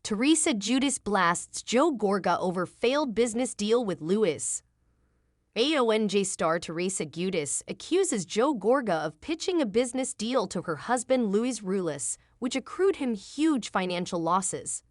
Teresa Giudice blasts Joe Gorga over failed business deal with Luis. AONJ star Teresa Giudice accuses Joe Gorga of pitching a business deal to her husband Luis Rulis, which accrued him huge financial losses.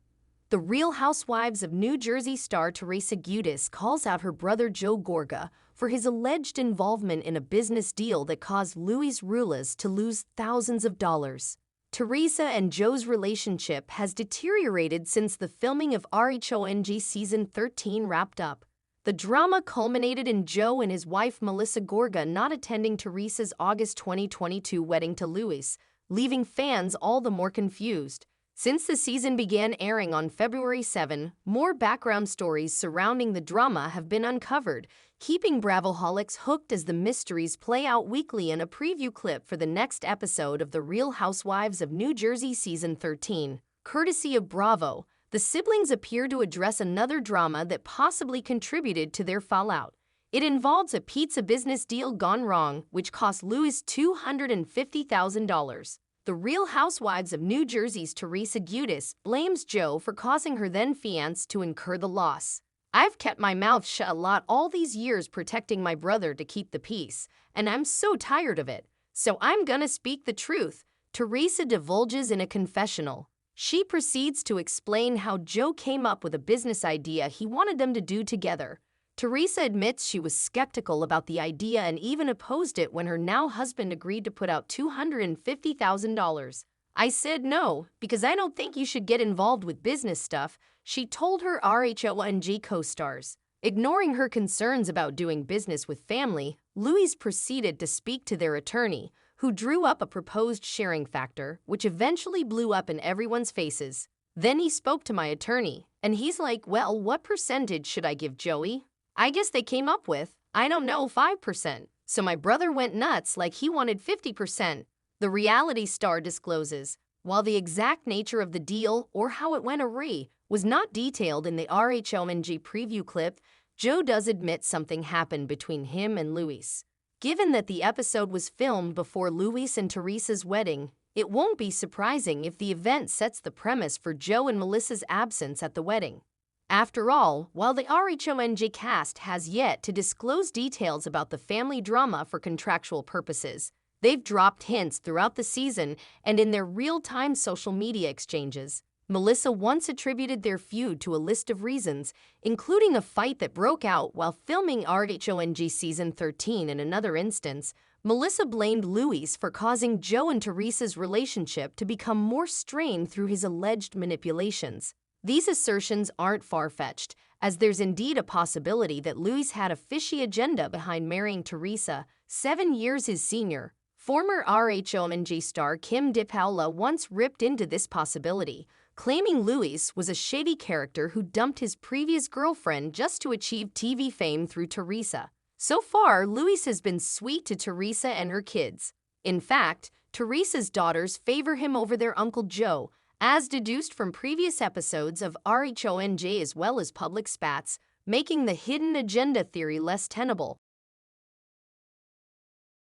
The Real Housewives of New Jersey star Teresa Giudice calls out her brother Joe Gorga for his alleged involvement in a business deal that caused Luis Rulis to lose thousands of dollars. Teresa and Joe's relationship has deteriorated since the filming of RHONG Season 13 wrapped up. The drama culminated in Joe and his wife Melissa Gorga not attending Teresa's August 2022 wedding to Luis, leaving fans all the more confused. Since the season began airing on February 7, more background stories surrounding the drama have been uncovered, keeping Bravoholics hooked as the mysteries play out weekly. In a preview clip for the next episode of The Real Housewives of New Jersey Season 13, courtesy of Bravo, the siblings appear to address another drama that possibly contributed to their fallout. It involves a pizza business deal gone wrong, which cost Luis $250,000. The Real Housewives of New Jersey's Teresa Giudice blames Joe for causing her then-fiancé to incur the loss. "I've kept my mouth shut a lot all these years protecting my brother to keep the peace, and I'm so tired of it. So I'm gonna speak the truth," Teresa divulges in a confessional. She proceeds to explain how Joe came up with a business idea he wanted them to do together. Teresa admits she was skeptical about the idea and even opposed it when her now husband agreed to put out $250,000. "I said no, because I don't think you should get involved with business stuff," she told her RHONG co-stars. Ignoring her concerns about doing business with family, Luis proceeded to speak to their attorney, who drew up a proposed sharing factor, which eventually blew up in everyone's faces. "Then he spoke to my attorney, and he's like, well, what percentage should I give Joey? I guess they came up with, I don't know, 5%. So my brother went nuts like he wanted 50%. The reality star discloses, while the exact nature of the deal or how it went awry was not detailed in the RHONG preview clip, Joe does admit something happened between him and Luis. Given that the episode was filmed before Luis and Teresa's wedding, it won't be surprising if the event sets the premise for Joe and Melissa's absence at the wedding. After all, while the RHONG cast has yet to disclose details about the family drama for contractual purposes, they've dropped hints throughout the season and in their real-time social media exchanges. Melissa once attributed their feud to a list of reasons, including a fight that broke out while filming RHONG Season 13. In another instance, Melissa blamed Luis for causing Joe and Teresa's relationship to become more strained through his alleged manipulations. These assertions aren't far-fetched, as there's indeed a possibility that Luis had a fishy agenda behind marrying Teresa, 7 years his senior. Former RHONG star Kim DePaula once ripped into this possibility, claiming Luis was a shady character who dumped his previous girlfriend just to achieve TV fame through Teresa. So far, Luis has been sweet to Teresa and her kids. In fact, Teresa's daughters favor him over their Uncle Joe, as deduced from previous episodes of RHONG as well as public spats, making the hidden agenda theory less tenable.